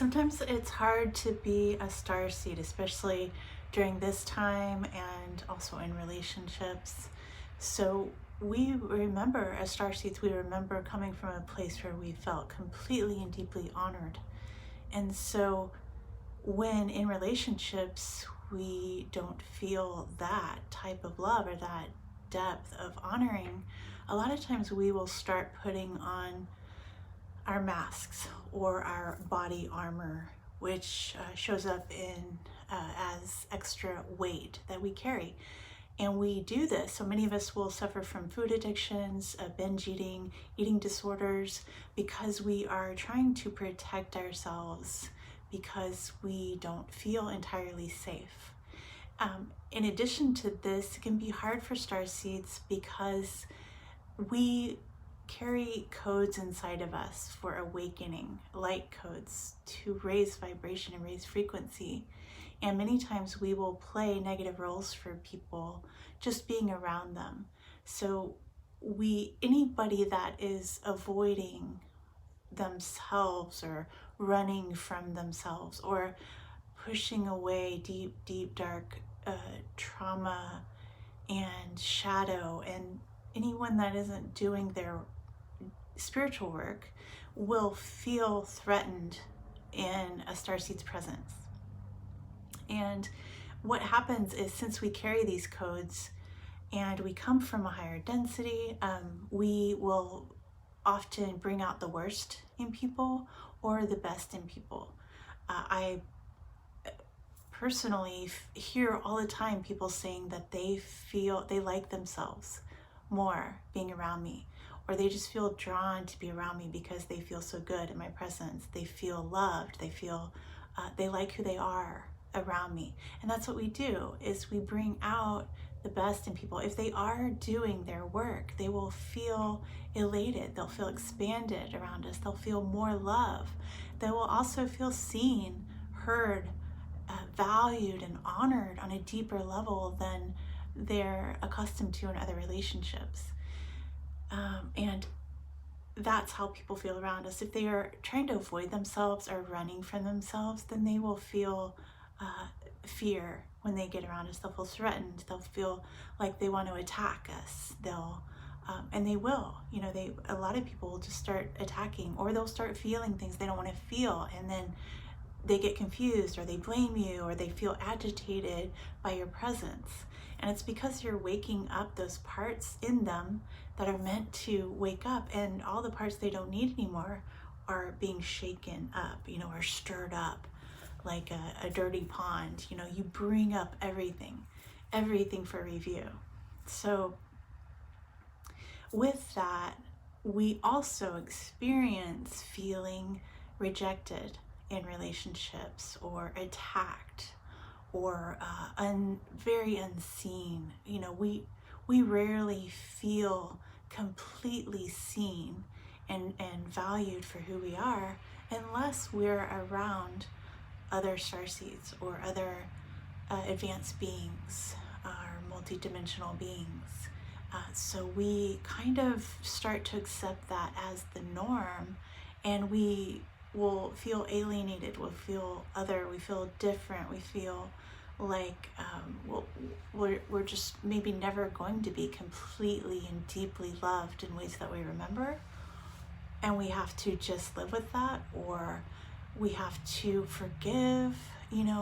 Sometimes it's hard to be a starseed, especially during this time and also in relationships. So we remember, as starseeds, we remember coming from a place where we felt completely and deeply honored. And so when in relationships we don't feel that type of love or that depth of honoring, a lot of times we will start putting on our masks or our body armor, which shows up in as extra weight that we carry. And we do this, so many of us will suffer from food addictions, binge eating, eating disorders, because we are trying to protect ourselves because we don't feel entirely safe. In addition to this, it can be hard for starseeds because we carry codes inside of us for awakening, light codes to raise vibration and raise frequency. And many times we will play negative roles for people just being around them. So anybody that is avoiding themselves or running from themselves or pushing away deep, dark trauma and shadow, and anyone that isn't doing their spiritual work will feel threatened in a starseed's presence. And what happens is, since we carry these codes and we come from a higher density, we will often bring out the worst in people or the best in people. I personally hear all the time people saying that they like themselves more being around me, or they just feel drawn to be around me because they feel so good in my presence. They feel loved. They feel they like who they are around me. And that's what we do, is we bring out the best in people. If they are doing their work, they will feel elated. They'll feel expanded around us. They'll feel more love. They will also feel seen, heard, valued, and honored on a deeper level than they're accustomed to in other relationships. And that's how people feel around us. If they are trying to avoid themselves or running from themselves, then they will feel fear when they get around us. They'll feel threatened. They'll feel like they want to attack us. And they will. A lot of people will just start attacking, or they'll start feeling things they don't want to feel, and then they get confused, or they blame you, or they feel agitated by your presence. And it's because you're waking up those parts in them that are meant to wake up, and all the parts they don't need anymore are being shaken up, or stirred up like a dirty pond. You bring up everything for review. So with that, we also experience feeling rejected in relationships, or attacked, or very unseen. We rarely feel completely seen and valued for who we are unless we're around other starseeds or other advanced beings or multidimensional beings. So we kind of start to accept that as the norm, and we will feel alienated, we'll feel other, we feel different, we feel like we're just maybe never going to be completely and deeply loved in ways that we remember, and we have to just live with that, or we have to forgive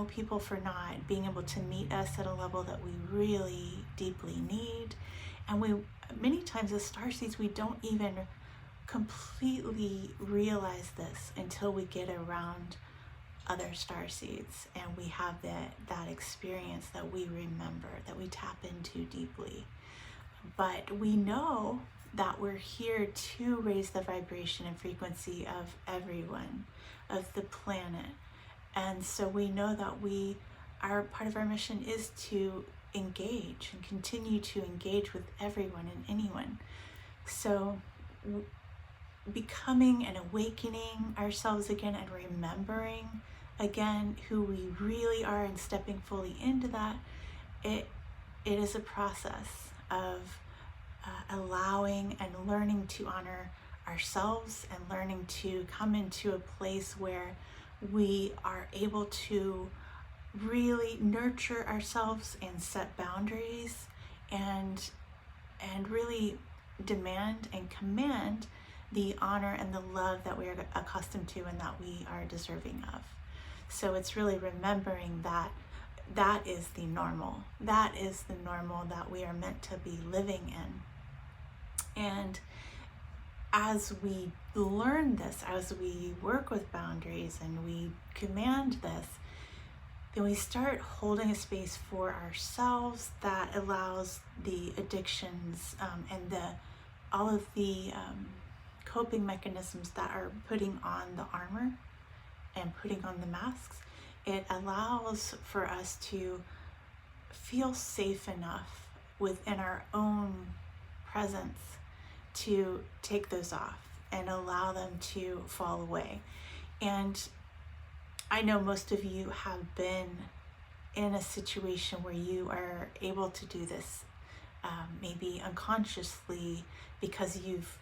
people for not being able to meet us at a level that we really deeply need. And many times as starseeds, we don't even completely realize this until we get around other starseeds and we have that experience that we remember, that we tap into deeply. But we know that we're here to raise the vibration and frequency of everyone, of the planet. And so we know that part of our mission is to engage and continue to engage with everyone and anyone. So becoming and awakening ourselves again, and remembering again who we really are, and stepping fully into that, it is a process of allowing and learning to honor ourselves, and learning to come into a place where we are able to really nurture ourselves and set boundaries and really demand and command the honor and the love that we are accustomed to and that we are deserving of. So it's really remembering that that is the normal. That is the normal that we are meant to be living in. And as we learn this, as we work with boundaries and we command this, then we start holding a space for ourselves that allows the addictions and all of the coping mechanisms that are putting on the armor and putting on the masks. It allows for us to feel safe enough within our own presence to take those off and allow them to fall away. And I know most of you have been in a situation where you are able to do this, maybe unconsciously, because you've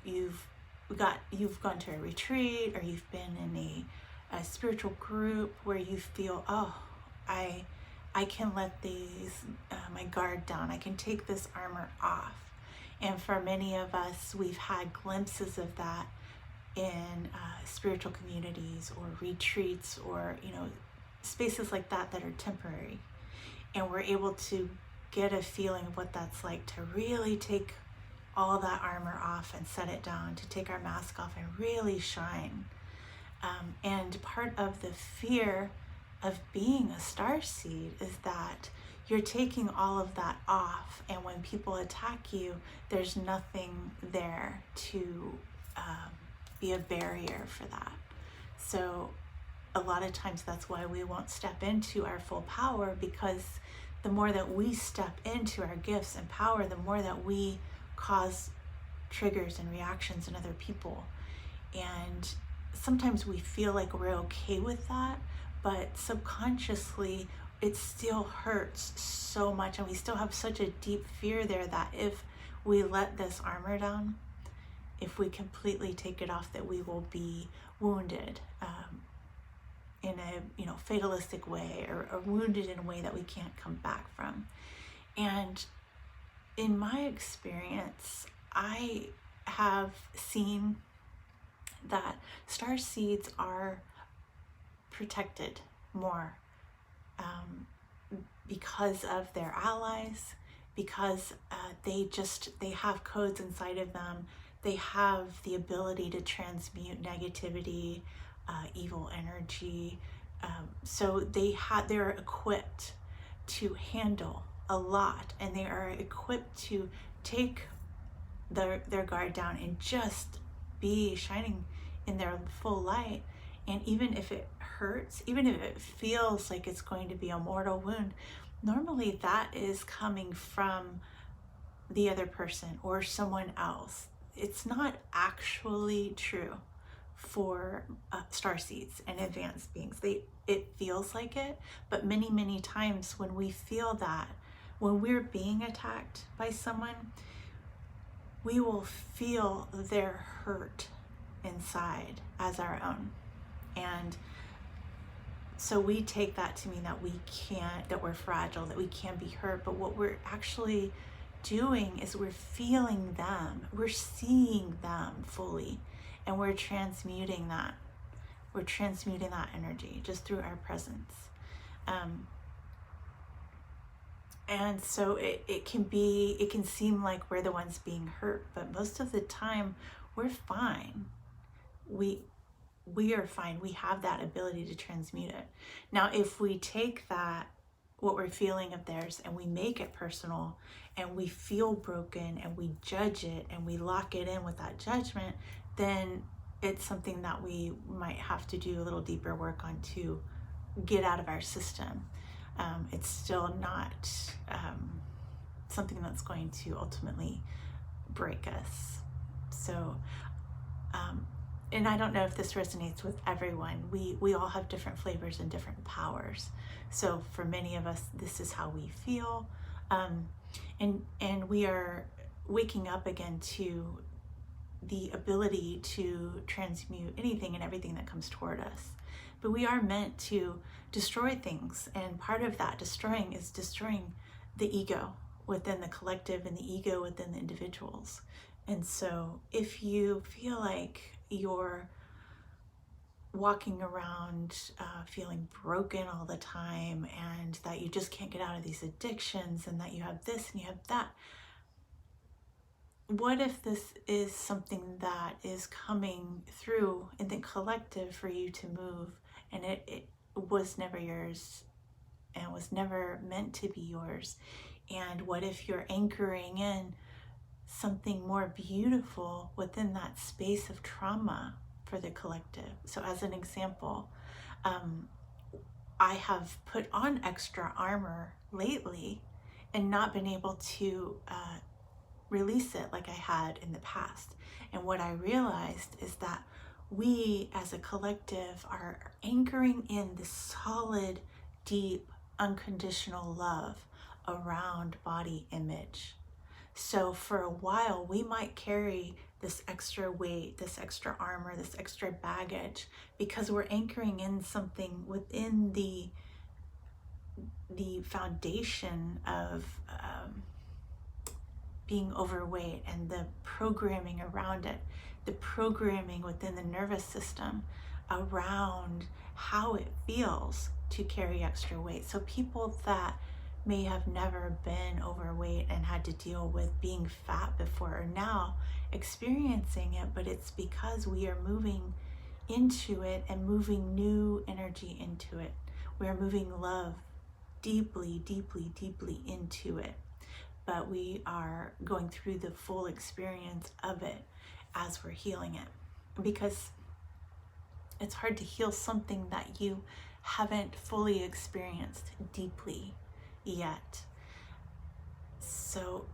gone to a retreat, or you've been in a spiritual group where you feel, oh, I can let my guard down. I can take this armor off. And for many of us, we've had glimpses of that in spiritual communities or retreats or spaces like that are temporary, and we're able to get a feeling of what that's like to really take all that armor off and set it down, to take our mask off and really shine. And part of the fear of being a starseed is that you're taking all of that off, and when people attack you, there's nothing there to be a barrier for that. So a lot of times that's why we won't step into our full power, because the more that we step into our gifts and power, the more that we cause triggers and reactions in other people. And sometimes we feel like we're okay with that, but subconsciously it still hurts so much, and we still have such a deep fear there that if we let this armor down, if we completely take it off, that we will be wounded in a fatalistic way, or wounded in a way that we can't come back from. And in my experience, I have seen that starseeds are protected more because of their allies, because they have codes inside of them. They have the ability to transmute negativity, evil energy. So they're equipped to handle a lot, and they are equipped to take their guard down and just be shining in their full light. And even if it hurts, even if it feels like it's going to be a mortal wound, normally that is coming from the other person or someone else. It's not actually true for starseeds and advanced beings. It feels like it, but many times when we feel that, when we're being attacked by someone, we will feel their hurt inside as our own. And so we take that to mean that that we're fragile, that we can be hurt. But what we're actually doing is we're feeling them, we're seeing them fully, and we're transmuting that. We're transmuting that energy just through our presence. And so it can seem like we're the ones being hurt, but most of the time we're fine. We are fine. We have that ability to transmute it. Now, if we take that, what we're feeling of theirs, and we make it personal, and we feel broken, and we judge it, and we lock it in with that judgment, then it's something that we might have to do a little deeper work on to get out of our system. It's still not something that's going to ultimately break us. So, and I don't know if this resonates with everyone. We all have different flavors and different powers. So for many of us, this is how we feel. And we are waking up again to the ability to transmute anything and everything that comes toward us. but we are meant to destroy things. And part of that destroying is destroying the ego within the collective and the ego within the individuals. And so if you feel like you're walking around feeling broken all the time, and that you just can't get out of these addictions, and that you have this and you have that, what if this is something that is coming through in the collective for you to move, and it was never yours and was never meant to be yours? And what if you're anchoring in something more beautiful within that space of trauma for the collective? So as an example, I have put on extra armor lately and not been able to release it like I had in the past. And what I realized is that we as a collective are anchoring in this solid, deep, unconditional love around body image. So for a while, we might carry this extra weight, this extra armor, this extra baggage, because we're anchoring in something within the foundation of being overweight, and the programming around it, the programming within the nervous system around how it feels to carry extra weight. So people that may have never been overweight and had to deal with being fat before are now experiencing it, but it's because we are moving into it and moving new energy into it. We are moving love deeply, deeply, deeply into it. But we are going through the full experience of it as we're healing it, because it's hard to heal something that you haven't fully experienced deeply yet. So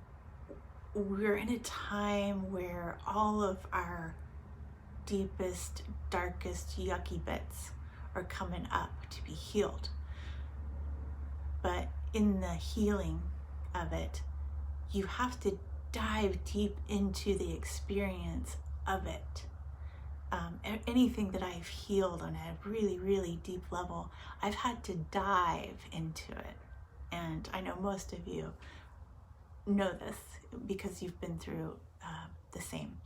we're in a time where all of our deepest, darkest, yucky bits are coming up to be healed. But in the healing of it, you have to dive deep into the experience of it. Anything that I've healed on a really, really deep level, I've had to dive into it. And I know most of you know this because you've been through the same.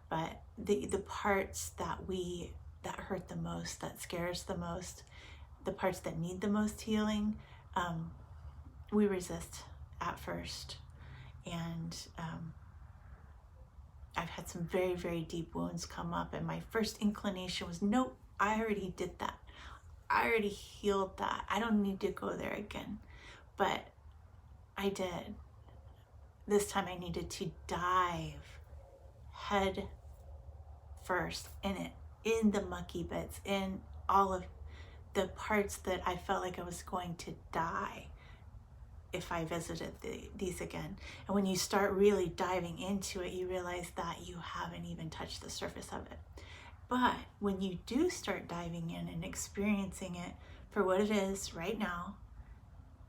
But the parts that hurt the most, that scares the most, the parts that need the most healing, we resist at first. And I've had some very, very deep wounds come up, and my first inclination was, nope, I already did that. I already healed that. I don't need to go there again. But I did. This time I needed to dive head first in it, in the mucky bits, in all of the parts that I felt like I was going to die if I visited these again. And when you start really diving into it, you realize that you haven't even touched the surface of it. But when you do start diving in and experiencing it for what it is right now,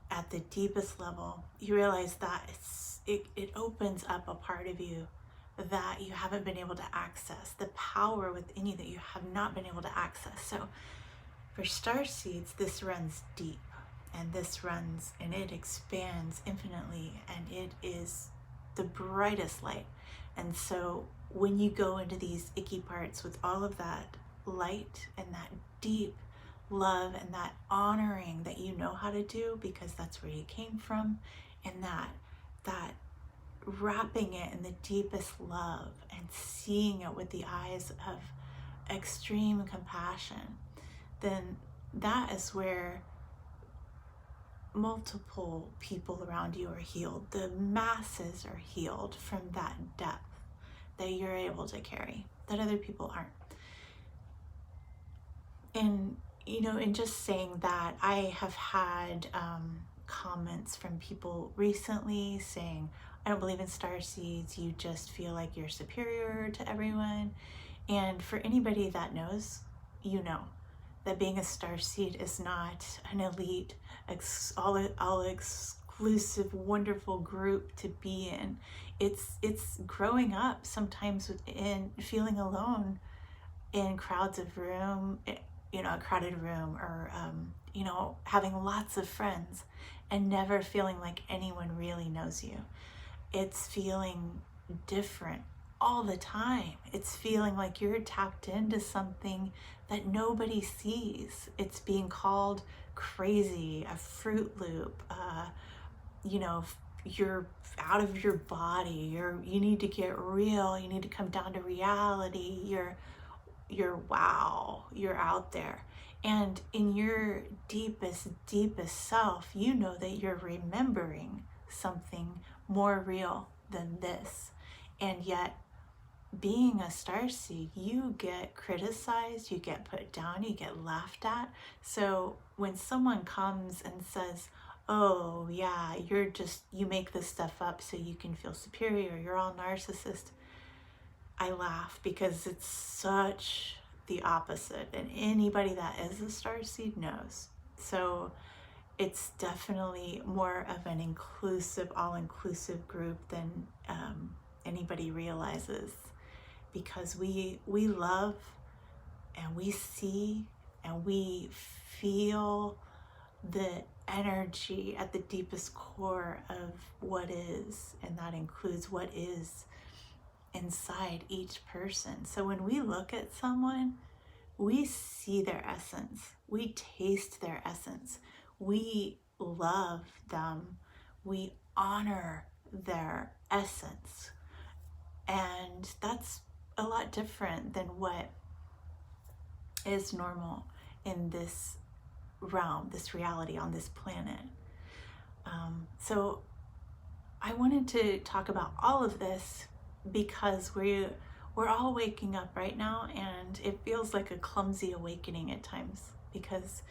at the deepest level, you realize that it opens up a part of you that you haven't been able to access, the power within you that you have not been able to access. So for Starseeds, this runs deep. And this runs and it expands infinitely, and it is the brightest light. And so when you go into these icky parts with all of that light and that deep love and that honoring that you know how to do because that's where you came from, and that wrapping it in the deepest love and seeing it with the eyes of extreme compassion, then that is where multiple people around you are healed. The masses are healed from that depth that you're able to carry, that other people aren't. And, in just saying that, I have had comments from people recently saying, I don't believe in Starseeds, you just feel like you're superior to everyone. And for anybody that knows, that being a Starseed is not an elite, all exclusive, wonderful group to be in. It's growing up sometimes in feeling alone in crowds of room, a crowded room, or having lots of friends and never feeling like anyone really knows you. It's feeling different all the time. It's feeling like you're tapped into something that nobody sees. It's being called crazy, a Fruit Loop, you're out of your body, you need to get real, you need to come down to reality, you're wow, you're out there. And in your deepest self, you know that you're remembering something more real than this. And yet, being a starseed, you get criticized, you get put down, you get laughed at. So when someone comes and says, oh yeah, you make this stuff up so you can feel superior, you're all narcissist, I laugh, because it's such the opposite, and anybody that is a starseed knows. So it's definitely more of an inclusive, all-inclusive group than anybody realizes, because we love and we see and we feel the energy at the deepest core of what is, and that includes what is inside each person. So when we look at someone, we see their essence, we taste their essence, we love them, we honor their essence. And that's a lot different than what is normal in this realm, this reality on this planet. So I wanted to talk about all of this because we're all waking up right now, and it feels like a clumsy awakening at times, because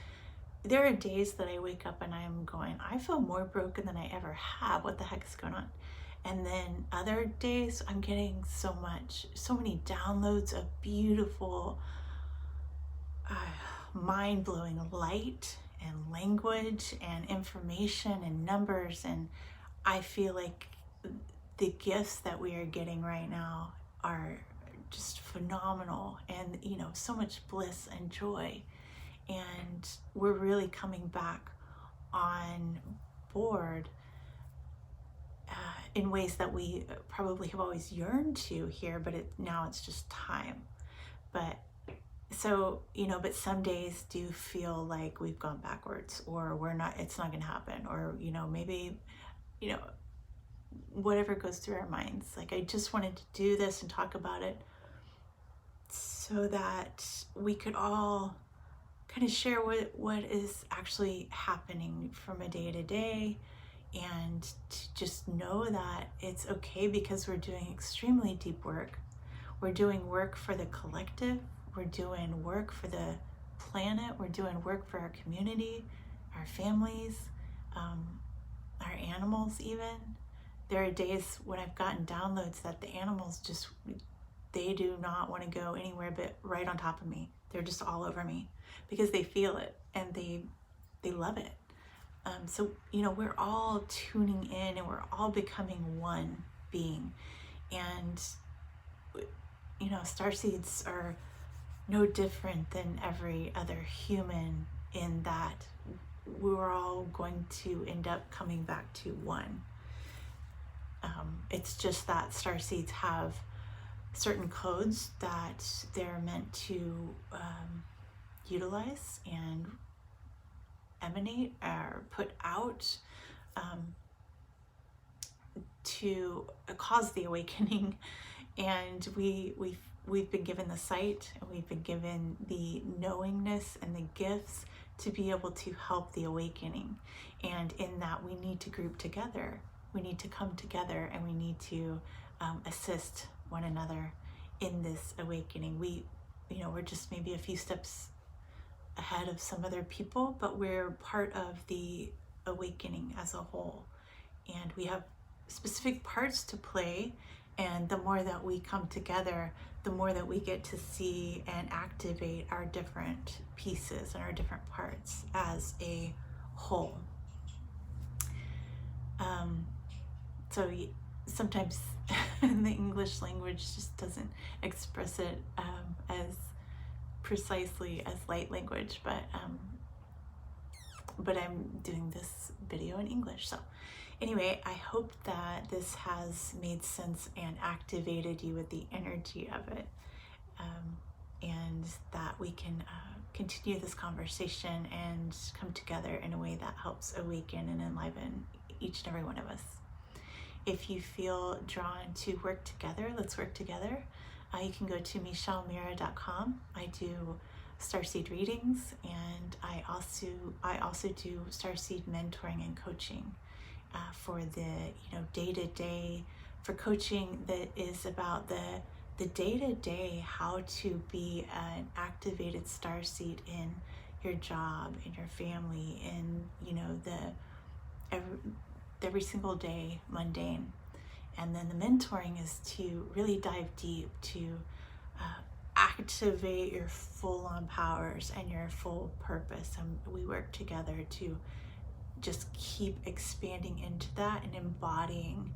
there are days that I wake up and I'm going, I feel more broken than I ever have. What the heck is going on? And then other days I'm getting so many downloads of beautiful, mind-blowing light and language and information and numbers, and I feel like the gifts that we are getting right now are just phenomenal, and so much bliss and joy, and we're really coming back on board in ways that we probably have always yearned to here, but now it's just time. But so, but some days do feel like we've gone backwards, or it's not going to happen, or maybe whatever goes through our minds. Like, I just wanted to do this and talk about it so that we could all kind of share what is actually happening from a day to day, and to just know that it's okay, because we're doing extremely deep work. We're doing work for the collective, we're doing work for the planet, we're doing work for our community, our families, our animals even. There are days when I've gotten downloads that the animals they do not want to go anywhere but right on top of me. They're just all over me because they feel it and they love it. So, we're all tuning in, and we're all becoming one being. And, starseeds are no different than every other human, in that we're all going to end up coming back to one. It's just that starseeds have certain codes that they're meant to utilize and emanate or put out to cause the awakening. And we've been given the sight, and we've been given the knowingness and the gifts to be able to help the awakening. And in that, we need to group together. We need to come together, and we need to assist one another in this awakening. We're just maybe a few steps ahead of some other people, but we're part of the awakening as a whole. And we have specific parts to play, and the more that we come together, the more that we get to see and activate our different pieces and our different parts as a whole. So sometimes the English language just doesn't express it as precisely as light language, but I'm doing this video in English. So anyway, I hope that this has made sense and activated you with the energy of it, and that we can continue this conversation and come together in a way that helps awaken and enliven each and every one of us. If you feel drawn to work together, let's work together. You can go to michellemira.com. I do Starseed readings, and I also do Starseed mentoring and coaching for the day-to-day, for coaching that is about the day-to-day, how to be an activated starseed in your job, in your family, in every single day mundane. And then the mentoring is to really dive deep, to activate your full-on powers and your full purpose. And we work together to just keep expanding into that and embodying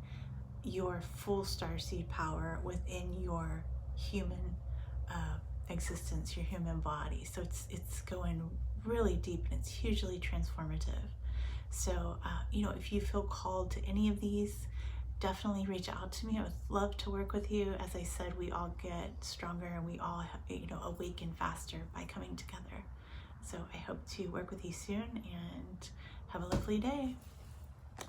your full starseed power within your human existence, your human body. So it's going really deep, and it's hugely transformative. So if you feel called to any of these, definitely reach out to me. I would love to work with you. As I said, we all get stronger, and we all awaken faster by coming together. So I hope to work with you soon, and have a lovely day.